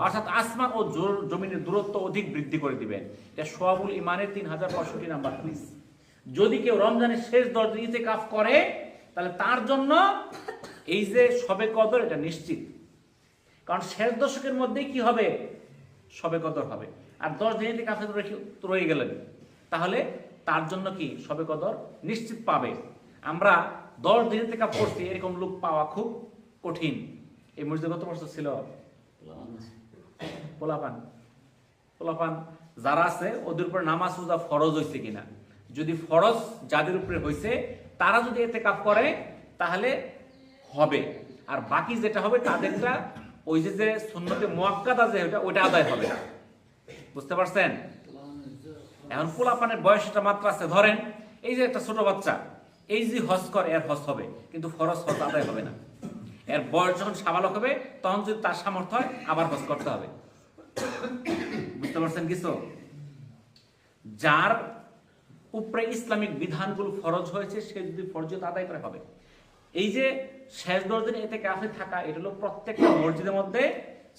অর্থাৎ আসমান ও জমিনের দূরত্ব অধিক বৃদ্ধি করে দিবেন। এটা সোয়াবুল ইমানের 3065 নাম্বার হাদিস। যদি কেউ রমজানের শেষ 10 দিন ইতিকাফ করে, তাহলে তার জন্য এই যে শবে কদর, এটা নিশ্চিত। কারণ শেষ দশকের মধ্যেই কি হবে? শবে কদর হবে। আর 10 দিন ইতিকাফে তো রয়ে গেলেন, তাহলে তার জন্য কি শবে কদর নিশ্চিত পাবে। আমরা 10 দিন ইতিকাফ করছি, এরকম লোক পাওয়া খুব কঠিন। এই মসজিদে কত বছর ছিল? পোলাপান যারা আছে, ওদের উপরে নামাজ রোজা ফরজ হয়েছে কিনা। যদি ফরজ যাদের উপরে হয়েছে, তারা যদি ইতিকাফ করে তাহলে হবে। আর বাকি যেটা হবে তাদেরটা ওই যে সুন্নতে মুআক্কাদা যে ওইটা আদায় হবে। বুঝতে পারছেন? এখন পোলাপানের বয়সটা মাত্র আছে, ধরেন এই যে একটা ছোট বাচ্চা, এই যে হজ করে, এর হজ হবে, কিন্তু ফরজ হজ আদায় হবে না। এর বয়স যখন সাবালক হবে, তখন যদি তার সামর্থ্য হয়, আবার হজ করতে হবে। বুঝতে পারছেন কিছু? যার উপরে ইসলামিক বিধানগুলো ফরজ হয়েছে, সে যদি ফরজিয়ত আদায় করে হবে। এই যে শেষ 10 দিন ইতিকাফে থাকা, এটা হলো প্রত্যেকটা মসজিদের মধ্যে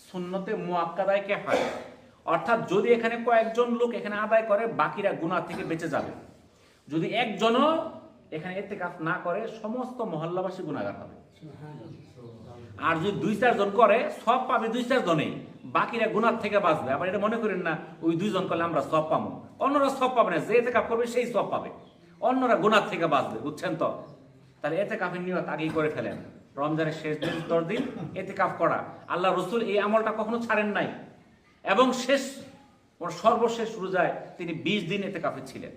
সুন্নতে মুআক্কাদায়ে কিফায়া। অর্থাৎ যদি এখানে কয়েকজন লোক এখানে আদায় করে, বাকিরা গুনাহ থেকে বেঁচে যাবে। যদি একজনও এখানে ইতিকাফ না করে, সমস্ত মহল্লাবাসী গুনাহগার হবে। আর যদি 2-4 জন করে, সব পাবে 2-4 জনেই, বাকিরা গুনাহ থেকে বাঁচবে। আবার এটা মনে করেন না ওই 2 জন করলে আমরা সব পাবো, অন্যরা সব পাবে না। যে ইতিকাফ করবে সেই সব পাবে, অন্যরা গুনাহ থেকে বাঁচবে। বুঝছেন তো? তাহলে ইতিকাফের নিয়ত আগেই করে ফেলেন। রমজানের শেষ 10 দিন ইতিকাফ করা, আল্লাহ রাসূল এই আমলটা কখনো ছাড়েন নাই। এবং সর্বশেষ রোজায় তিনি 20 দিন ইতিকাফে ছিলেন।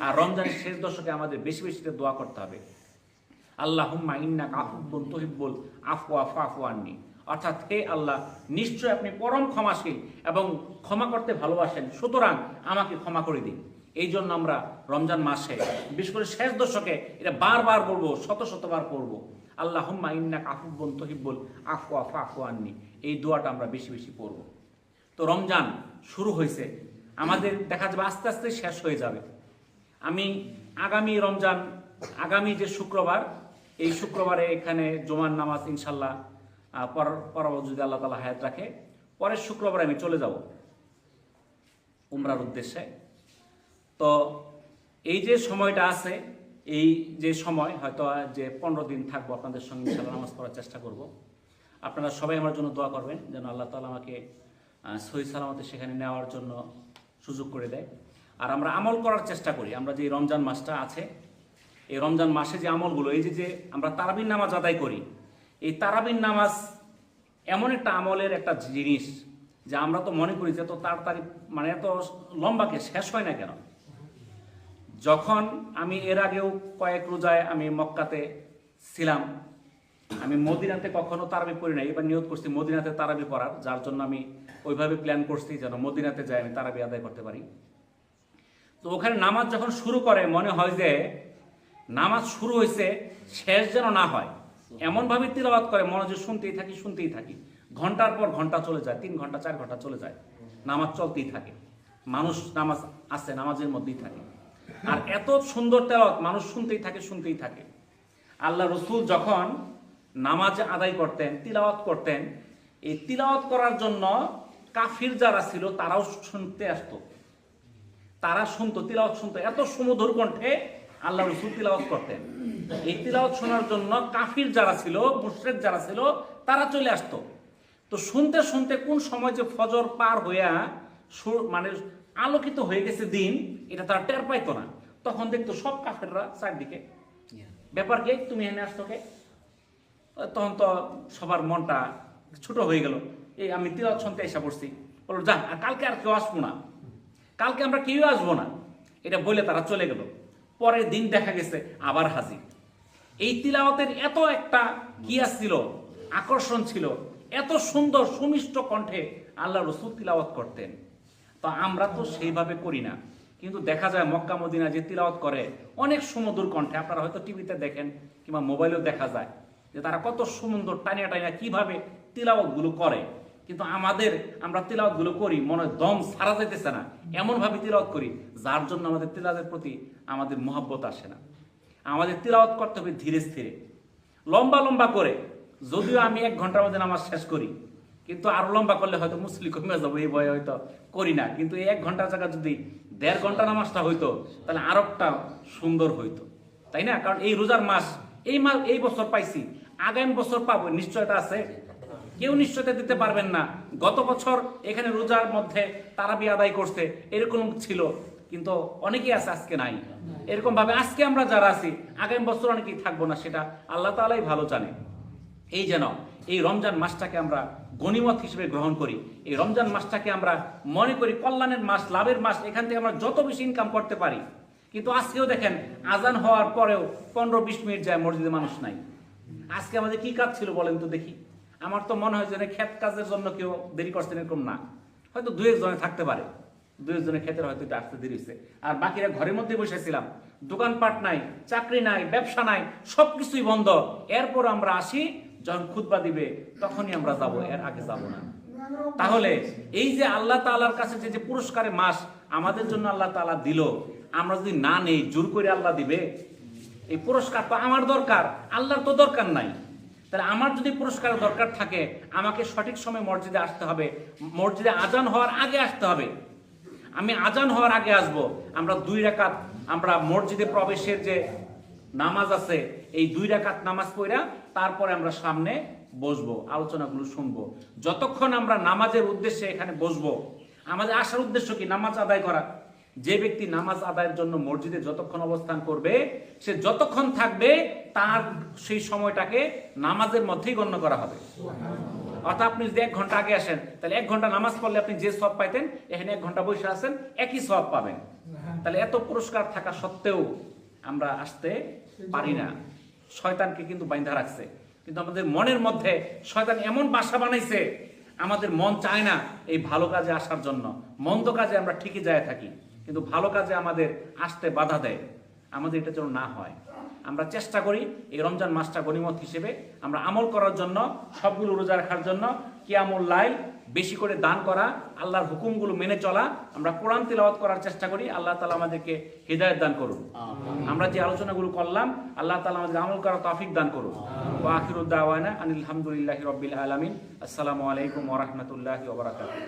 আর রমজানের শেষ দশকে আমাদের বেশি বেশি দোয়া করতে হবে, আল্লাহুম্মা ইন্নাকা আফুবুন তুহিব্বুল আফওয়া ফাফু আন্নি। অর্থাৎ, হে আল্লাহ, নিশ্চয় আপনি পরম ক্ষমাশীল এবং ক্ষমা করতে ভালোবাসেন, সুতরাং আমাকে ক্ষমা করে দিন। এই জন্য আমরা রমজান মাসে বিশেষ করে শেষ দশকে এটা বারবার বলবো, শত শতবার পড়বো, আল্লাহুম্মা ইন্নাকা আফুব্বুন তুহিব্বুল আফওয়া ফাফু আন্নি। এই দোয়াটা আমরা বেশি বেশি পড়বো। তো রমজান শুরু হয়েছে, আমাদের দেখা যাবে আস্তে আস্তে শেষ হয়ে যাবে। আমি আগামী রমজান, আগামী যে শুক্রবার, এই শুক্রবারে এখানে জুমার নামাজ ইনশাল্লাহ পরবর্তী যদি আল্লাহ তাআলা হায়াত রাখে, পরের শুক্রবারে আমি চলে যাব উমরার উদ্দেশ্যে। তো এই যে সময়টা আছে, এই যে সময় হয়তো যে 15 দিন থাকবো আপনাদের সঙ্গে ইনশাল্লাহ নামাজ পড়ার চেষ্টা করব। আপনারা সবাই আমার জন্য দোয়া করবেন যেন আল্লাহ তাআলা আমাকে সহি সালামতে সেখানে নেওয়ার জন্য সুযোগ করে দেয়। আর আমরা আমল করার চেষ্টা করি। আমরা যে রমজান মাসটা আছে, এই রমজান মাসে যে আমলগুলো, এই যে আমরা তারাবির নামাজ আদায় করি, এই তারাবির নামাজ এমন একটা আমলের একটা জিনিস যে আমরা তো মনে করি যে এত তাড়াতাড়ি, মানে এত লম্বাকে শেষ হয় না কেন। যখন আমি এর আগেও কয়েক রোজায় আমি মক্কাতে ছিলাম, আমি মদিনাতে কখনো তারাবি পড়ি নাই। এবার নিয়ত করছি মদিনাতে তারাবি পড়ার, যার জন্য আমি ওইভাবে প্ল্যান করছি যেন মদিনাতে যাই আমি তারাবি আদায় করতে পারি। তো ওখানে নামাজ যখন শুরু করে মনে হয় যে নামাজ শুরু হয়েছে, শেষ যেন না হয়, এমনভাবে তিলাওয়াত করে মনে যে শুনতেই থাকি। ঘন্টার পর ঘন্টা চলে যায়, 3 ঘন্টা 4 ঘন্টা চলে যায়, নামাজ চলতেই থাকে। মানুষ নামাজ আছে, নামাজের মধ্যেই থাকে। আর এত সুন্দর তেলাওয়াত, মানুষ শুনতেই থাকে। আল্লাহ রসুল যখন নামাজ আদায় করতেন, তিলাওয়াত করতেন, এই তিলাওয়াত করার জন্য কাফির যারা ছিল তারাও শুনতে আসতো, তারা শুনতো, তিলাওয়াত শুনতো। এত সুমধুর কণ্ঠে আল্লাহ রসুল তিলাওয়াত করতেন। এই তিলাওয়াত শোনার জন্য কাফির যারা ছিল, মুশরিক যারা ছিল, তারা চলে আসতো। তো শুনতে শুনতে কোন সময় যে ফজর পার হইয়া মানে আলোকিত হয়ে গেছে দিন, এটা তারা টের পাইতো না। তখন দেখতো সব কাফেররা চারদিকে, ব্যাপার কে, তুমি এনে আসতো কে? তখন তো সবার মনটা ছোট হয়ে গেল। এই আমি তিলাওয়াত শুনতে এসে পড়ছি, বললো যা, কালকে আর কেউ আসবো না, কালকে আমরা কেউ আসবো না, এটা বলে তারা চলে গেল। পরের দিন দেখা গেছে আবার হাজির। এই তিলাওয়াতের এত একটা কিয়াস ছিল, আকর্ষণ ছিল, এত সুন্দর সুমিষ্ট কণ্ঠে আল্লাহ রসুল তিলাওয়াত করতেন। তো আমরা তো সেইভাবে করি না, কিন্তু দেখা যায় মক্কা মদিনা যে তিলাওয়াত করে অনেক সুমধুর কণ্ঠে, আপনারা হয়তো টিভিতে দেখেন কিংবা মোবাইলেও দেখা যায় যে তারা কত সুন্দর টানিয়া কিভাবে তিলাওয়াতগুলো করে। কিন্তু আমরা তিলাওয়াতগুলো করি মনে হয় দম সারা যাইতেছে না, এমনভাবে তিলাওয়াত করি যার জন্য আমাদের তিলাওয়াতের প্রতি আমাদের মহব্বত আসে না। আমাদের তিলাওয়াত করতে হবে ধীরে স্থিরে, লম্বা লম্বা করে। যদিও আমি 1 ঘন্টার মধ্যে নামাজ শেষ করি, কিন্তু আরো লম্বা করলে হয়তো মুসলিম কমে যাবো, এই ভয়ে হয়তো করি না। কিন্তু এই 1 ঘন্টার জায়গা যদি 1.5 ঘন্টা নামাজটা হইতো তাহলে আরেকটা সুন্দর হইতো, তাই না? কারণ এই রোজার মাস, এই বছর পাইছি, আগামী বছর পাবো, নিশ্চয়তা আছে? কেউ নিশ্চয়তা দিতে পারবেন না। গত বছর এখানে রোজার মধ্যে তারাবি আদায় করছে, এরকম ছিল, কিন্তু অনেকেই আছে, আজকে নাই। এরকম ভাবে আজকে আমরা যারা আছি, আগামী বছর অনেকেই থাকবো না, সেটা আল্লাহ তাআলাই ভালো জানে। এই যেন এই রমজান মাসটাকে আমরা গনিমত হিসেবে গ্রহণ করি। এই রমজান মাসটাকে আমরা মনে করি কল্যাণের মাস, লাভের মাস। এখান থেকে আমরা যত বেশি ইনকাম করতে পারি। কিন্তু আজকেও দেখেন আজান হওয়ার পরেও 15-20 মিনিট যায়, মসজিদে মানুষ নাই। আজকে আমাদের কি কাজ ছিল বলেন তো দেখি? আমার তো মনে হয় যে ক্ষেত কাজের জন্য কেউ দেরি করছেন এরকম না, হয়তো 2-1 জনে থাকতে পারে, 2-1 জনের ক্ষেতের হয়তো এটা আসতে দেরি হয়েছে। আর বাকিরা ঘরের মধ্যে বসেছিলাম, দোকানপাট নাই, চাকরি নাই, ব্যবসা নাই, সবকিছুই বন্ধ। এরপর আমরা আসি, যখন খুতবা দিবে তখনই আমরা যাব, এর আগে যাব না। তাহলে এই যে আল্লাহ তাআলার কাছে যে পুরস্কারের মাস আমাদের জন্য আল্লাহ তাআলা দিল, আমরা যদি না নেই, জোর করে আল্লাহ দিবে? এই পুরস্কার তো আমার দরকার, আল্লাহর তো দরকার নাই। তাহলে আমার যদি পুরস্কারের দরকার থাকে, আমাকে সঠিক সময় মসজিদে আসতে হবে, মসজিদে আজান হওয়ার আগে আসতে হবে। আমি আজান হওয়ার আগে আসব, আমরা 2 রাকাত, আমরা মসজিদে প্রবেশের যে নামাজ আছে, এই 2 রাকাত নামাজ পড়া তারপরে আমরা সামনে বসবো, আলোচনাগুলো শুনবো। যতক্ষণ আমরা নামাজের উদ্দেশ্যে এখানে বসবো, আমাদের আসার উদ্দেশ্য কি? নামাজ আদায় করা। যে ব্যক্তি নামাজ আদায়ের জন্য মসজিদে যতক্ষণ অবস্থান করবে, সে যতক্ষণ থাকবে তার সেই সময়টাকে নামাজের মধ্যেই গণ্য করা হবে। অর্থাৎ আপনি যদি 1 ঘন্টা আগে আসেন, তাহলে 1 ঘন্টা নামাজ পড়লে আপনি যে সওয়াব পাইতেন, এখানে 1 ঘন্টা বসে আছেন, একই সওয়াব পাবেন। তাহলে এত পুরস্কার থাকা সত্ত্বেও আমরা আসতে পারি না। শয়তানকে কিন্তু বাইন্ধা রাখছে, কিন্তু আমাদের মনের মধ্যে শয়তান এমন বাসা বানাইছে, আমাদের মন চায় না এই ভালো কাজে আসার জন্য, মন্দ কাজে আমরা ঠিকই যায় থাকি। কিন্তু ভালো কাজে আমাদের আসতে বাধা দেয়, আমাদের এটা যেন না হয়। আমরা চেষ্টা করি এই রমজান মাসটা গনিমত হিসেবে আমরা আমল করার জন্য, সবগুলো রোজা রাখার জন্য, কিয়ামুল লাইল বেশি করে দান করা, আল্লাহর হুকুমগুলো মেনে চলা, আমরা কোরআন তিলাওয়াত করার চেষ্টা করি। আল্লাহ তাআলা আমাদেরকে হিদায়াত দান করুন। আমরা যে আলোচনাগুলো করলাম আল্লাহ তাআলা আমাদের আমল করার তৌফিক দান করুন। ওয়া আখিরু দাওয়ানা আনিল হামদুলিল্লাহি রাব্বিল আলামিন। আসসালামু আলাইকুম ওয়া রাহমাতুল্লাহি ওয়া বারাকাতুহু।